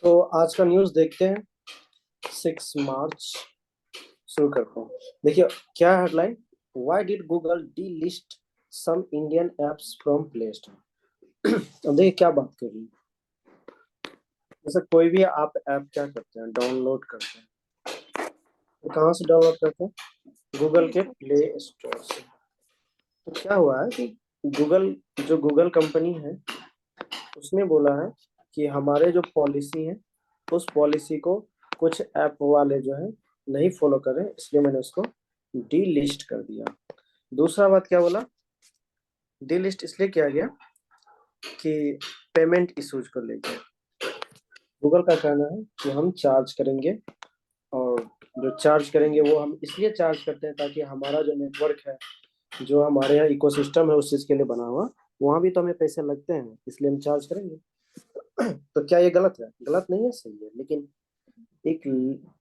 तो आज का न्यूज़ देखते हैं। 6 मार्च शुरू करते हैं। देखिए क्या headline. Why did Google delist some Indian apps from Play Store. अब देखिए क्या बात कर रही है। जैसे कोई भी आप ऐप क्या करते हैं, डाउनलोड करते हैं। तो कहाँ से डाउनलोड करते हैं? गूगल के प्ले स्टोर से। तो क्या हुआ है कि गूगल जो गूगल कंपनी है उसने बोला है कि हमारे जो पॉलिसी है उस पॉलिसी को कुछ ऐप वाले जो है नहीं फॉलो कर रहे, इसलिए मैंने उसको डी लिस्ट कर दिया। दूसरा बात क्या बोला, डी लिस्ट इसलिए किया गया कि पेमेंट इश्यूज को लेकर गूगल का कहना है कि हम चार्ज करेंगे, और जो चार्ज करेंगे वो हम इसलिए चार्ज करते हैं ताकि हमारा जो नेटवर्क है, जो हमारे यहाँ इकोसिस्टम है उस चीज के लिए बना हुआ, वहां भी तो हमें पैसे लगते हैं, इसलिए हम चार्ज करेंगे। तो क्या ये गलत है? गलत नहीं है, सही है, लेकिन एक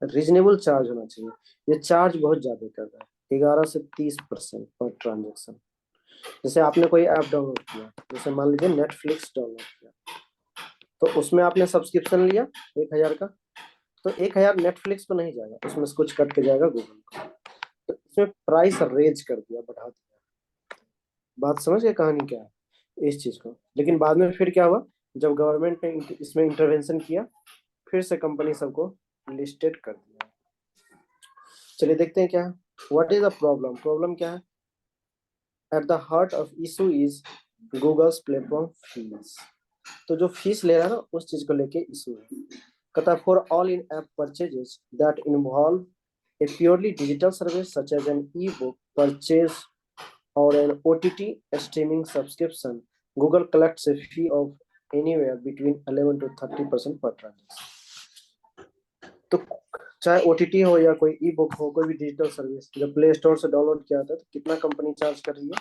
रीजनेबल चार्ज होना चाहिए। ये चार्ज बहुत ज्यादा कर रहा है, 11 से 30% पर ट्रांजेक्शन। जैसे आपने कोई ऐप डाउनलोड किया, जैसे मान लीजिए नेटफ्लिक्स डाउनलोड किया, तो उसमें आपने सब्सक्रिप्शन लिया 1,000 का, तो 1,000 नेटफ्लिक्स पे नहीं जाएगा, उसमें से कुछ कट के जाएगा गूगल को। तो इसमें प्राइस रेज कर दिया, बढ़ा दिया। बात समझ गए कहानी क्या है इस चीज को। लेकिन बाद में फिर क्या हुआ, जब गवर्नमेंट ने इसमें इंटरवेंशन किया, फिर से कंपनी सबको लिस्टेड कर दिया। चलिए देखते हैं क्या है। What is the problem? Problem क्या है? At the heart of issue is Google's platform fee. तो जो फीस ले रहा है ना, उस चीज को लेके इशू है। कहता है for all in app purchases that involve a purely digital service such as an ebook purchase or an OTT streaming subscription, Google collects a fee of anywhere between 11 to 30% per transaction। तो चाहे OTT हो या कोई ई book हो, कोई भी digital service जब play store से डाउनलोड किया था, तो कितना कंपनी चार्ज कर रही है?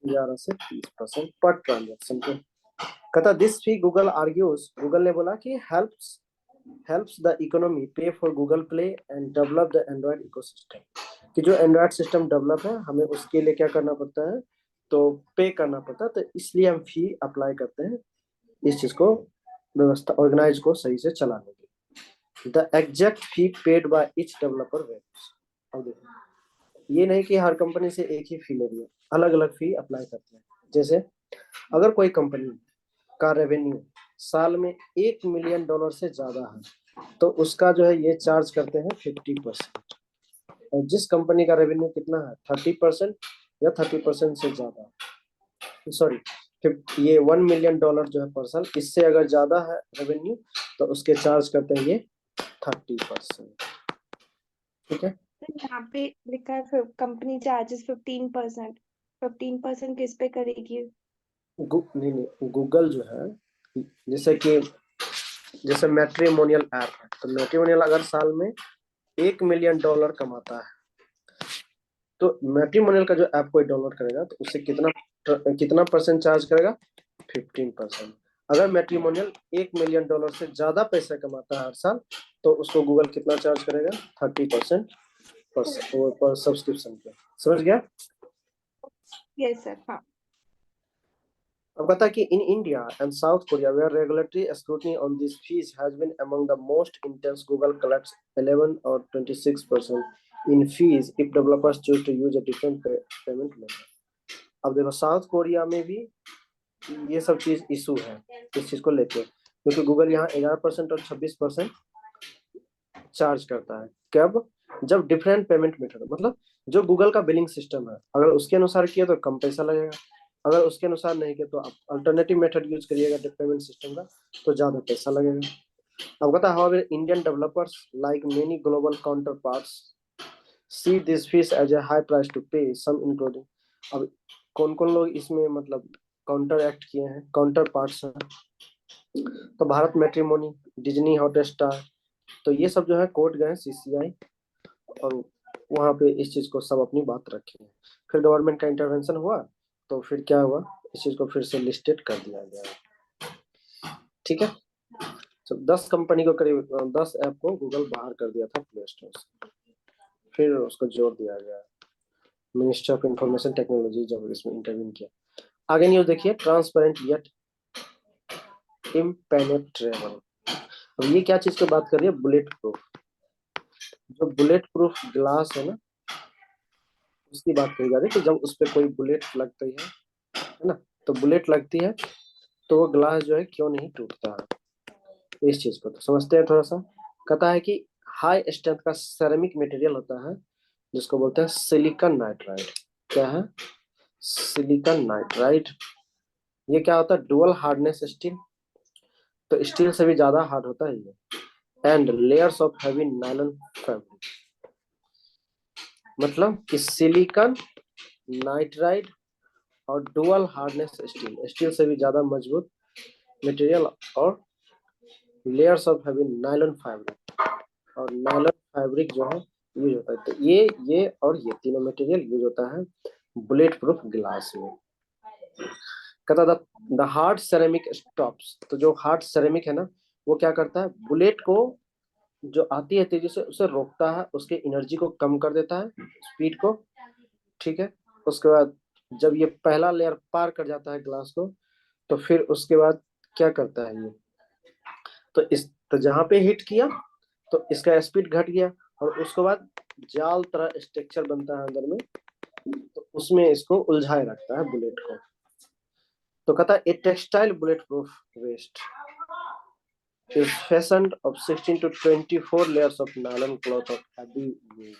11 से 30% पर ट्रांजेक्शन पे। कहता this fee Google argues, Google ने बोला कि हेल्प्स द इकोनॉमी पे for Google play and develop the Android ecosystem. कि जो एंड्रॉइड सिस्टम डेवलप है, हमें उसके लिए क्या करना पड़ता है, तो पे करना पड़ता है, तो इसलिए हम फी अप्लाई करते हैं इस चीज को, व्यवस्था ऑर्गेनाइज को सही से चलाने के। The exact fee paid by each developer varies. अब देखो, ये नहीं कि हर कंपनी से एक ही फी ले रही है, अलग अलग फी अप्लाई करते हैं। जैसे अगर कोई कंपनी का रेवेन्यू साल में $1 मिलियन से ज्यादा है, तो उसका जो है ये चार्ज करते हैं 50%। और जिस कंपनी का रेवेन्यू कितना है, 30% या 30% से ज्यादा, सॉरी, ये $1 मिलियन जो है पर साल, इससे अगर ज्यादा है रेवेन्यू, तो उसके चार्ज करते हैं ये 30%। ठीक है। यहाँ पे लिखा है कंपनी चार्जेस 15%। 15% किस पे करेगी? नहीं नहीं, गूगल जो है, जैसे कि जैसे मैट्रिमोनियल ऐप है, तो मैट्रिमोनियल अगर साल में $1 मिलियन कमाता है, तो मैट्रिमोनियल का जो ऐप कोई डाउनलोड करेगा, तो उससे कितना कितना परसेंट चार्ज करेगा? 15%। अगर मैट्रिमोनियल $1 मिलियन से ज्यादा पैसा कमाता है हर साल, तो उसको गूगल कितना चार्ज करेगा? 30% पर सब्सक्रिप्शन पे। समझ गया? यस सर, हाँ। अब बता कि in India and South Korea where regulatory scrutiny on this fees has been among the most intense, Google collects 11 और 26% in fees if developers choose to use a different payment method. अब देखो south Korea में भी ये सब चीज issue है इस चीज को लेके, क्योंकि गूगल यहाँ 11% और 26% चार्ज करता है। कब? जब डिफरेंट पेमेंट मेथड, मतलब जो गूगल का बिलिंग सिस्टम है, अगर उसके अनुसार किया तो कम पैसा लगेगा, अगर उसके अनुसार नहीं किया तो आप अल्टरनेटिव मेथड यूज करिएगा पेमेंट सिस्टम का, तो ज्यादा पैसा लगेगा। अब कहता है Indian developers like many global counterparts see this fee as a high price to pay some including. अब कौन कौन लोग इसमें मतलब काउंटर एक्ट किए हैं, काउंटर पार्ट्स हैं, तो भारत मैट्रिमोनी, डिज्नी हॉटस्टार, तो ये सब जो है कोर्ट गए CCI, और वहां पे इस चीज को सब अपनी बात रखे। फिर गवर्नमेंट का इंटरवेंशन हुआ, तो फिर क्या हुआ, इस चीज को फिर से लिस्टेड कर दिया गया। ठीक है। तो 10 कंपनी को, करीब 10 ऐप को गूगल बाहर कर दिया था प्ले स्टोर से, फिर उसको जोड़ दिया गया। मिनिस्ट्री ऑफ इंफॉर्मेशन टेक्नोलॉजी जब इसमें इंटरव्यू किया। आगे न्यूज देखिए, ट्रांसपेरेंट येट इम्पेनेट्रेबल। अब ये क्या चीज की बात कर रही है? Bullet proof. जो बुलेट प्रूफ ग्लास है ना, उसकी बात करी जा रही है कि जब उस पर कोई बुलेट लगती है ना, तो बुलेट लगती है तो वो ग्लास जो है क्यों नहीं टूटता है। इस चीज को तो समझते हैं थोड़ा सा। कहता है कि हाई स्ट्रेंथ का सेरेमिक मटेरियल होता है जिसको बोलते हैं सिलिकॉन नाइट्राइड। क्या है? Silicon nitride. ये क्या होता है? डुअल हार्डनेस स्टील, तो स्टील से भी ज्यादा हार्ड होता है ये। And layers of heavy nylon fabric. मतलब कि सिलिकॉन नाइट्राइड और डुअल हार्डनेस स्टील, स्टील से भी ज्यादा मजबूत मटेरियल, और layers of heavy nylon fabric, और नायलॉन फैब्रिक जो है यूज होता है। तो ये और ये तीनों मटेरियल यूज होता है बुलेट प्रूफ ग्लास में। कहता था द हार्ड सेरेमिक स्टॉप्स, तो जो हार्ड सेरेमिक है ना, वो क्या करता है? बुलेट को जो आती है तेजी से उसे रोकता है, उसके एनर्जी को कम कर देता है, स्पीड को। ठीक है। उसके बाद जब ये पहला लेयर पार कर जाता है ग्लास को, तो फिर उसके बाद क्या करता है ये? तो जहां पे हिट किया तो इसका स्पीड घट गया, और उसके बाद जाल तरह स्ट्रक्चर बनता है अंदर में, तो उसमें इसको उलझाए रखता है बुलेट को। तो कहता है a textile bullet proof waste is fashioned of 16 to 24 layers of nylon cloth of heavy weight।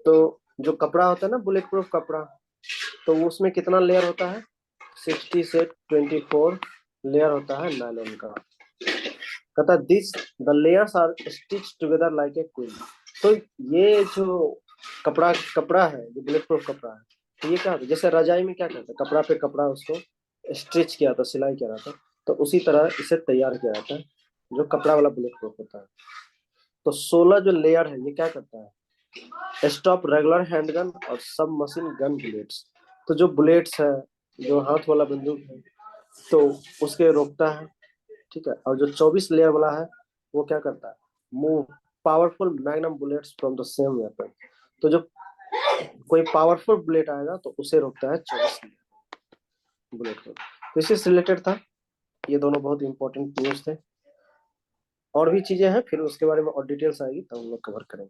तो जो कपड़ा होता है ना बुलेट प्रूफ कपड़ा, तो वो उसमें कितना लेयर होता है? 60 से 24 लेयर होता है नायलॉन का। कहता this the layers are stitch together like a queen. तो ये जो कपड़ा कपड़ा है, जो बुलेट प्रूफ कपड़ा है, तो ये क्या होता है? जैसे रजाई में क्या करते हैं, कपड़ा पे कपड़ा उसको स्टिच किया था, सिलाई किया था, तो उसी तरह इसे तैयार किया जाता है जो कपड़ा वाला बुलेट प्रूफ होता है। तो 16 जो लेयर है ये क्या करता है? स्टॉप रेगुलर हैंडगन और सब मशीन गन बुलेट्स। तो जो बुलेट्स है, जो हाथ वाला बंदूक है, तो उसके रोकता है। ठीक है। और जो 24 लेयर वाला है वो क्या करता है? Move powerful magnum bullets from the same weapon. तो जो कोई पावरफुल बुलेट आएगा तो उसे रोकता है 24 बुलेट को। तो इससे रिलेटेड था। ये दोनों बहुत इंपॉर्टेंट न्यूज थे। और भी चीजें हैं, फिर उसके बारे में और डिटेल्स आएगी तो हम लोग कवर करेंगे।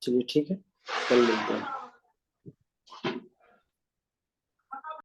चलिए ठीक है, कल मिलते हैं।